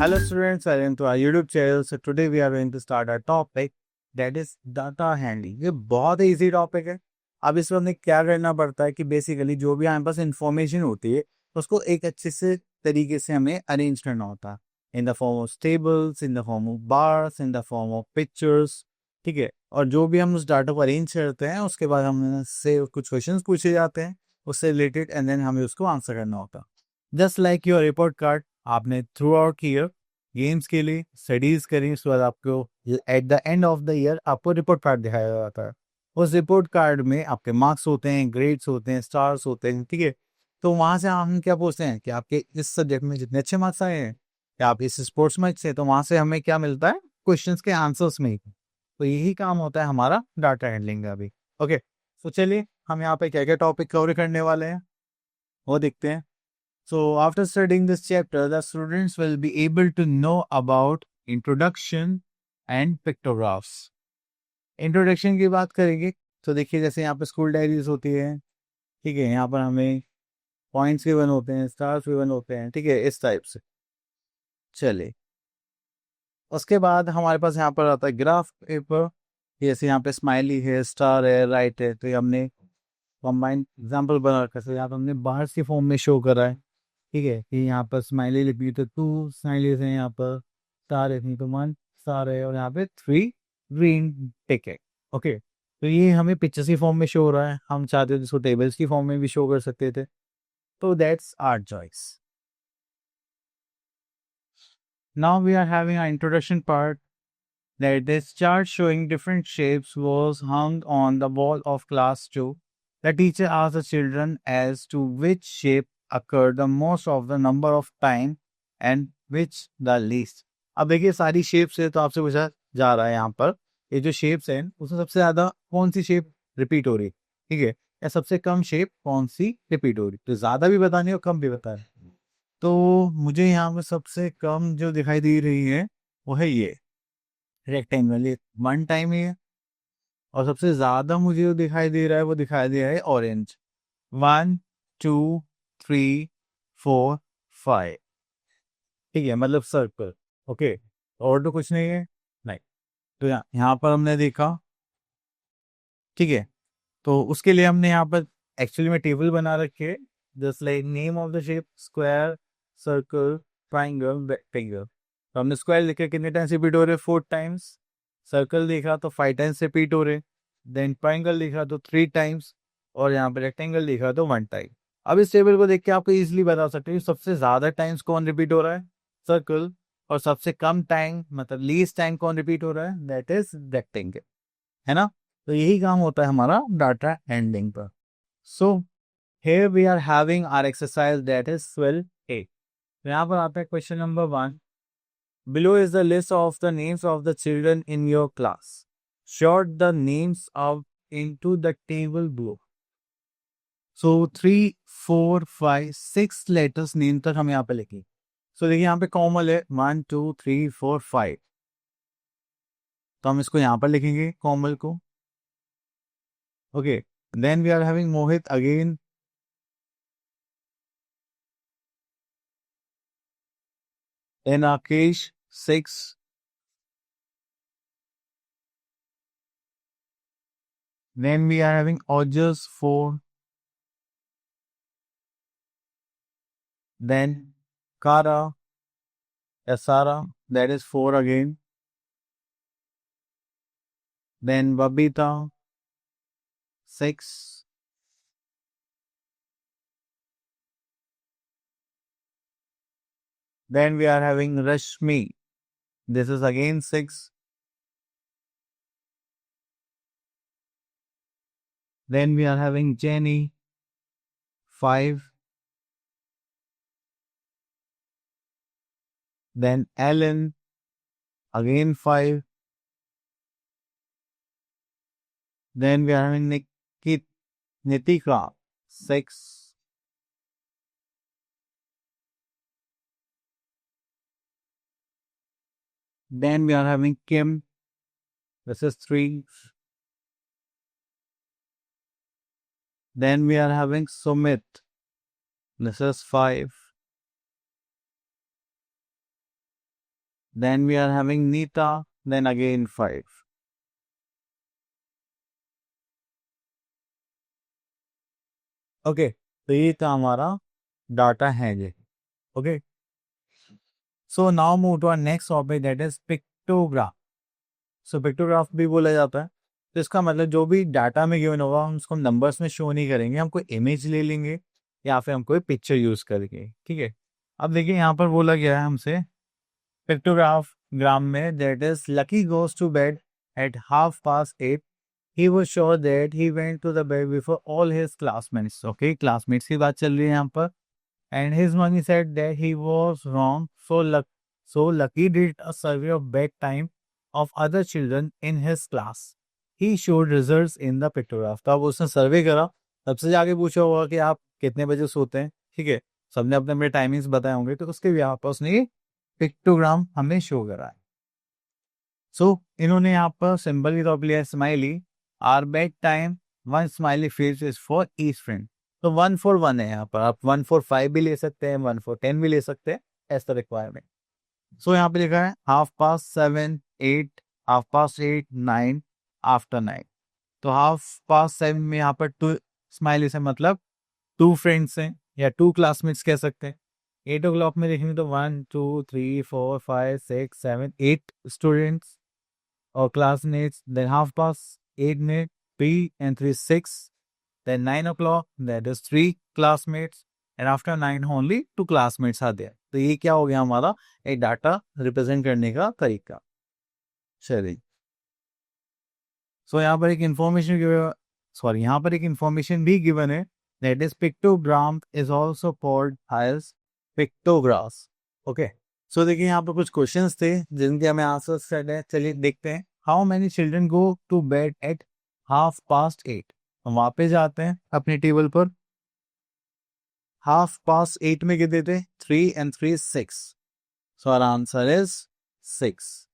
Hello students, welcome to our YouTube channel. So today we are going to start our topic that is data handling. ये बहुत ही easy topic है. अब इसमें हमें क्या करना पड़ता है कि बेसिकली जो भी हमारे पास इंफॉर्मेशन होती है उसको एक अच्छे से तरीके से हमें अरेंज करना होता है in the form of tables, in the form of bars, in the form of pictures. ठीक है. और जो भी हम उस डाटा को अरेंज करते हैं उसके बाद हमसे कुछ क्वेश्चंस पूछे जाते हैं उससे रिलेटेड एंड देन हमें उसको आंसर करना होता है. Just like your report card, आपने थ्रू आउट ईयर गेम्स के लिए स्टडीज करी, उसके बाद आपको at the end of the year आपको रिपोर्ट कार्ड दिखाया जाता है. उस रिपोर्ट कार्ड में आपके मार्क्स होते हैं, ग्रेड्स होते हैं, स्टार्स होते हैं. ठीक है. तो वहां से हम क्या पूछते हैं कि आपके इस सब्जेक्ट में जितने अच्छे मार्क्स आए हैं या आप इस स्पोर्ट्स में अच्छे हैं, तो वहां से हमें क्या मिलता है क्वेश्चंस के आंसर्स में. तो यही काम होता है हमारा डाटा हैंडलिंग का भी. ओके. तो चलिए हम यहाँ पे क्या क्या टॉपिक कवर करने वाले हैं वो देखते हैं. So after studying this chapter, the students will be able to know about introduction and pictographs. Introduction की बात करेंगे तो देखिए जैसे यहाँ पे स्कूल डायरीज होती है. ठीक है. यहाँ पर हमें पॉइंट्स गिवन होते हैं, स्टार्स गिवन होते हैं. ठीक है. इस टाइप से. चलिए उसके बाद हमारे पास यहाँ पर आता है ग्राफ पेपर. जैसे यहाँ पे स्माइली है, स्टार है, राइट है, तो ये हमने कंबाइंड एग्जाम्पल बना रखा है. यहाँ पर हमने बाहर की फॉर्म में शो करा है. ठीक है. कि यहाँ पर स्माइली लिखी तो 2 स्माइलीज हैं, यहाँ पर स्टार है तो 1 स्टार है, और यहाँ पे 3 ग्रीन टिक है. ओके. तो ये हमें पिक्चर्स की फॉर्म में शो हो रहा है. हम चाहते थे इसको टेबल्स की फॉर्म में भी शो कर सकते थे. तो that's our choice. Now we are having a introduction part that this chart showing different shapes was hung on the wall of class 2. The teacher asked the children as to which shape occurred the most of the number of time and which the least. अब देखिए सारी shapes है तो आपसे पूछा जा रहा है यहाँ पर ये जो शेप्स हैं उसमें सबसे ज्यादा कौन सी शेप रिपीट हो रही. ठीक है. या सबसे कम शेप कौन सी रिपीट हो रही. तो ज्यादा भी बतानी और कम भी बतानी. तो मुझे यहाँ पर सबसे कम जो दिखाई दे रही है वो है ये रेक्टेंगल. ये 1 टाइम ही है. और सबसे ज्यादा मुझे जो दिखाई दे रहा है वो दिखाई दे रहा है ऑरेंज. 1 2 3 4 5. ठीक है. मतलब सर्कल. ओके. और तो कुछ नहीं है. नहीं. तो यहाँ पर हमने देखा. ठीक है. तो उसके लिए हमने यहाँ पर एक्चुअली में टेबल बना रखे है. Just like name of the shape square, circle, triangle, rectangle. तो हमने स्क्वायर लिखे कितने टाइम्स रिपीट हो रहे, 4 टाइम्स. सर्कल देखा तो 5 टाइम्स रिपीट हो रहे. देन ट्राइंगल देखा तो 3 टाइम्स. और यहाँ पे रेक्टेंगल देखा तो 1 टाइम. अब इस टेबल को देख के आप इजीली बता सकते हो सबसे ज्यादा टाइम्स कौन रिपीट हो रहा है, सर्कल. और सबसे कम टाइम मतलब लीस्ट टाइम कौन रिपीट हो रहा है, दैट इज रेक्टेंगल. है ना. तो यही काम होता है हमारा डाटा हैंडलिंग पर. सो here we are having our exercise that is 12A. यहाँ पर आता है question number 1. Below is the list of the names of the children in your class. Sort the names out into the table below. So 3 4 5 6 letters name तक हम यहाँ पे लिखेंगे. So देखिए यहाँ पे कॉमन है 1 2 3 4 5. तो हम इसको यहाँ पर लिखेंगे कॉमन को. Okay. Then we are having Mohit again. Then Rakesh 6. Then we are having Ojas 4. Then Kara, Asara, that is 4 again. Then Babita 6. Then we are having Rashmi. This is again 6. Then we are having Jenny 5. Then Ellen again 5. Then we are having Nitika 6. Then we are having Kim. This is 3. Then we are having Sumit. This is 5. then we are having Nita, then again 5. Okay, तो ये था हमारा data है ये. Okay, so now move to our next topic, that is pictograph. So pictograph भी बोला जाता है. तो इसका मतलब जो भी डाटा में गिवन होगा हम उसको नंबर्स में शो नहीं करेंगे, हम कोई इमेज ले लेंगे या फिर हम कोई पिक्चर यूज करेंगे. ठीक है, अब देखिए यहाँ पर बोला गया है हमसे पिक्टोग्राफ ग्राम में, that is Lucky goes to bed at 8:30. He was sure that he went to the bed before all his classmates. Okay, classmates की बात चल रही है यहाँ पर. And his mommy said that he was wrong. So Lucky did a survey of bedtime of other children in his class. He showed results in the pictograph. तो अब उसने सर्वे करा, सबसे जाके पूछा होगा कि आप कितने बजे सोते हैं. ठीक है, सबने अपने अपने टाइमिंग्स बताए होंगे, तो उसके यहाँ पर उसने पिक्टोग्राम हमें शो करा है. सो इन्होंने यहाँ पर सिंबल के तौर पर लिया smiley. Or bed time, one smiley face is for each friend. तो 1 for 1 है यहाँ पर, आप 1 for 5 भी ले सकते हैं, 1 for 10 भी ले सकते हैं, एज द रिक्वायरमेंट. सो यहाँ पे लिखा है 7:30, 8, 8:30, 9, आफ्टर 9. तो 7:30 में यहाँ पर 2 स्माइली से मतलब 2 फ्रेंड्स हैं या 2 क्लासमेट्स कह सकते हैं. 8 o'clock में देखेंगे तो 1, 2, 3, 4, 5, 6, 7, 8 स्टूडेंट्स or classmates. Then 8:30 में 3 and 3, 6. Then 9 o'clock, that is 3 classmates. And after 9 only 2 classmates are there. तो ये क्या हो गया हमारा एक डाटा रिप्रेजेंट करने का तरीका. चलिए, सो यहाँ पर एक इंफॉर्मेशन यहाँ पर एक इंफॉर्मेशन भी गिवन है, that is pictogram is also called as pictographs. Okay, so देखिए यहाँ पर कुछ क्वेश्चंस थे जिनके हमें आंसर्स करने हैं. चलिए देखते हैं. How many children go to bed at 8:30. हम वापस जाते हैं अपने टेबल पर. 8:30 में कितने थे? 3 and 3, 6. So our answer is 6.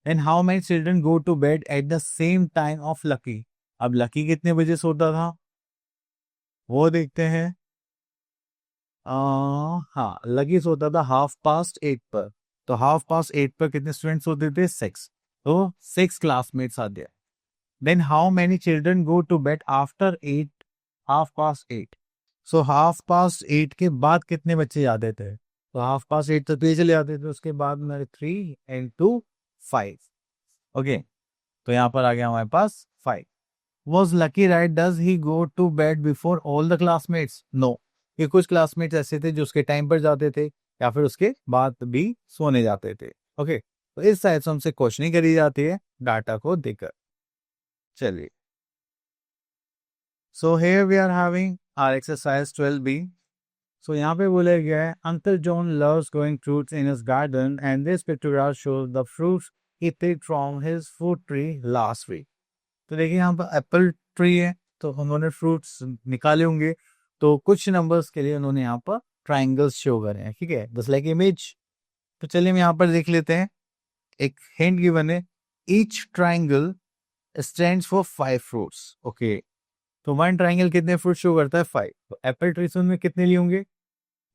And how many children go to bed at the same time of Lucky? अब लकी कितने बजे सोता था वो देखते हैं. हाँ, लकी सोता था 8:30 पर. तो 8:30 पर कितने स्टूडेंट्स होते थे? 6. तो 6 classmates are there. Then how many children go to bed after 8:30? So 8:30 के बाद कितने बच्चे जाते थे? तो 8:30 तक तो ये चले जाते थे, उसके बाद मेरे 3 and 2, 5. ओके, तो यहाँ पर आ गया हमारे पास 5. Was Lucky right? Does he go to bed before all the classmates? No. ये कुछ क्लासमेट्स ऐसे थे जो उसके टाइम पर जाते थे या फिर उसके बाद भी सोने जाते थे. ओके, तो इस साइड से हमसे क्वेश्चनिंग करी जाती है डाटा को देकर. चलिए, so here we are having our exercise 12B. So यहाँ पे बोला गया है uncle John loves growing fruits in his garden and this pictograph shows the fruits he picked from his fruit tree last week. तो देखिए यहाँ पर Apple tree है, तो उन्होंने फ्रूट्स निकाले होंगे, तो कुछ नंबर्स के लिए उन्होंने यहाँ पर ट्राइंगल्स शो करे हैं. ठीक है, जस्ट लाइक इमेज. तो चलिए हम यहाँ पर देख लेते हैं. एक हिंट गिवन है, each triangle stands for 5 fruits. Okay, तो 1 ट्राइंगल कितने फ्रूट शो करता है? 5. तो एप्पल ट्री से उनमें कितने लिए होंगे?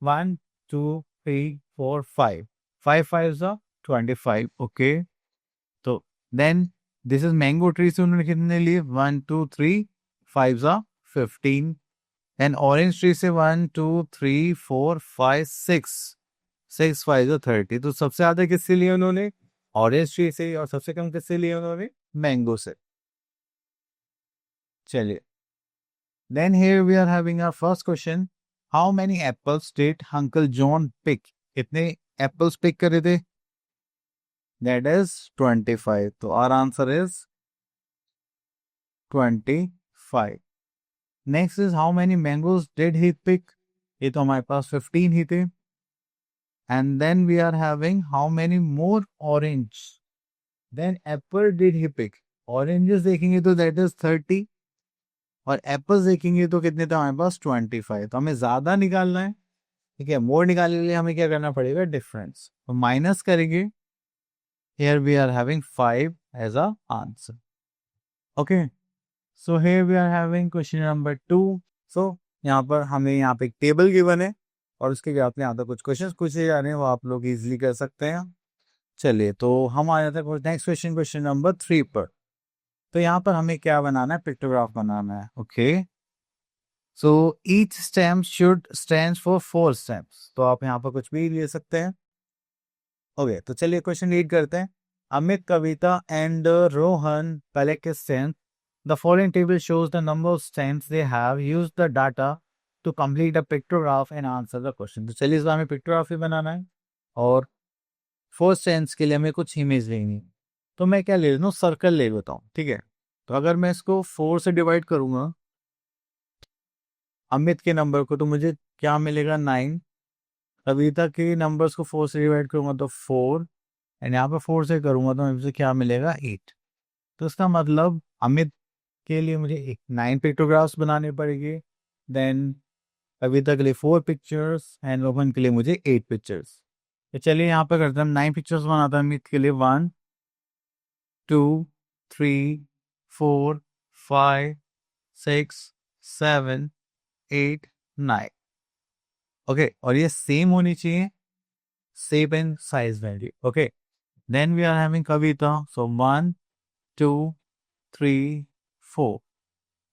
1, 2, 3, 4, 5. 5 5 25. ओके, तो then this is mango tree से उन्होंने कितने लिए? 1, 2, 3, 5 15. एंड ऑरेंज ट्री से 1, 2, 3, 4, 5, 6. 6 5 30. तो सबसे ज्यादा किससे लिए उन्होंने? ऑरेंज ट्री से. और सबसे कम किससे लिए उन्होंने? मैंगो से. चलिए, then here we are having our first question. How many apples did Uncle John pick? कितने apples pick करे थे? That is 25. तो our answer is 25. Next is how many mangoes did he pick? ये तो हमारे पास 15 ही थे. And then we are having how many more orange then apple did he pick? Oranges देखेंगे तो that is 30. और एप्पल्स देखेंगे तो कितने थे हमारे पास? 25. तो हमें ज्यादा निकालना है. ठीक है, मोर निकालने के लिए हमें क्या करना पड़ेगा? डिफरेंस. तो माइनस करेंगे. Here we are having 5 as a answer. Okay, so here we are having question number 2. So यहाँ पर हमें यहाँ पे एक टेबल गिवन है और उसके बाद में यहाँ पर कुछ क्वेश्चंस पूछे जा रहे हैं, वो आप लोग इजीली कर सकते हैं. चलिए तो हम आ जाते हैं नेक्स्ट क्वेश्चन, क्वेश्चन नंबर 3 पर। तो यहाँ पर हमें क्या बनाना है, पिक्टोग्राफ बनाना है। Okay, so each stem should stands for 4 stems. तो आप यहाँ पर कुछ भी ले सकते हैं। ओके, तो चलिए क्वेश्चन रीड करते हैं। Amit, Kavita and Rohan collect stamps. The following table shows the number of stamps they have. Use the data to complete a pictograph and answer the question. तो चलिए इस बार हमें पिक्टोग्राफ ही बनाना है और 4 स्टैम्प्स के लिए हमें कुछ इमेज लेनी है। तो मैं क्या ले लेता हूँ, सर्कल ले लेता हूँ। ठीक है, तो अगर मैं इसको 4 से डिवाइड करूंगा अमित के नंबर को, तो मुझे क्या मिलेगा, 9। कविता के नंबर्स को 4 से डिवाइड करूंगा तो 4, एंड यहाँ पर 4 से करूंगा तो मुझे क्या मिलेगा, 8। तो इसका मतलब अमित के लिए मुझे 9 पिक्टोग्राफ्स बनाने पड़ेंगे, देन कविता के लिए 4 पिक्चर्स एंड रोहन के लिए मुझे 8 पिक्चर्स। तो चलिए यहाँ पे करते हैं, 9 पिक्चर्स बनाता है अमित के लिए। 1 2 3 4 5 6 7 8 9। ओके, और ये सेम होनी चाहिए, shape and size value. Okay, then we are having Kavita, so 1 2 3 4।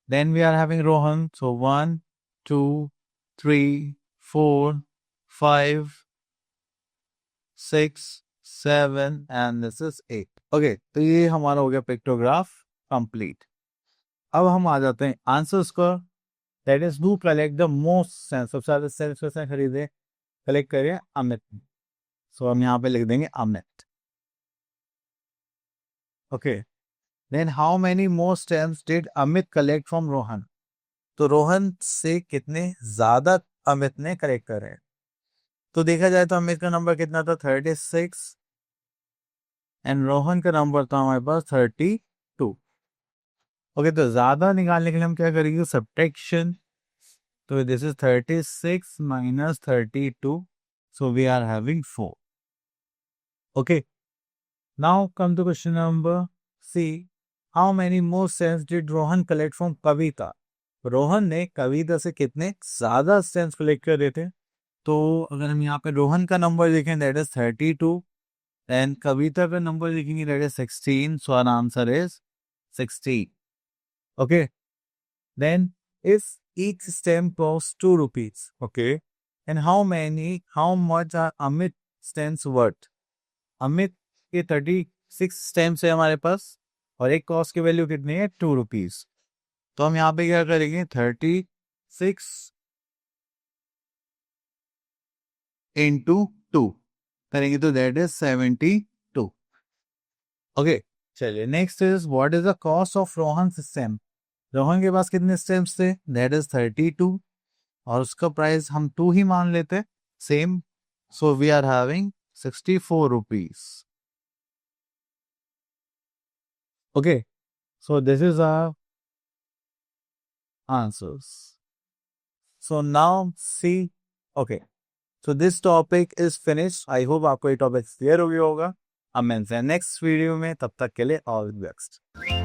Then we are having Rohan. So 1 2 3 4 5 6 7 and this is 8। Okay, तो ये हमारा हो गया पिक्टोग्राफ कंप्लीट। अब हम आ जाते हैं आंसर्स को। That is do collect the most sense, सबसे ज्यादा सेंस कैसे खरीदे, कलेक्ट करिए अमित। सो हम यहाँ पे लिख देंगे Amit. Okay, then how many more stamps did Amit collect from Rohan. तो रोहन से कितने ज्यादा अमित ने कलेक्ट करे। तो देखा जाए तो अमित का नंबर कितना था, 36, एंड रोहन का नंबर था हमारे पास 32। ओके, तो ज्यादा निकालने के लिए हम क्या करेंगे, सब्ट्रैक्शन। तो this is 36 minus 32, so we are having 4। Okay, now come to question number C. How many more stamps did Rohan collect from Kavita. Rohan ने कविता से कितने ज्यादा स्टैम्प्स कलेक्ट करे थे। तो अगर हम यहाँ पे रोहन का नंबर देखें दैट इज 32, एंड कविता का नंबर देखेंगे that is 16, so our answer is 16। Okay, then if each stamp cost 2 rupees, okay, and how much are Amit stamps worth. Amit के 36 स्टैम्प्स है हमारे पास और एक कॉस्ट की वैल्यू कितनी है, 2 रुपीज। तो हम यहाँ पे क्या करेंगे, 36 इंटू 2 करेंगे तो दैट इज 72। ओके, चलिए next is what is the cost of Rohan stamp. Rohan के पास कितने स्टैम्प्स थे, दैट इज 32, और उसका प्राइस हम 2 ही मान लेते same, so we are having 64 rupees. Okay, so this is our answers. So now see, okay, so this topic is finish. I hope आपको ये टॉपिक क्लियर हो गया होगा। अब मिलते हैं नेक्स्ट वीडियो में, तब तक के लिए ऑल द बेस्ट।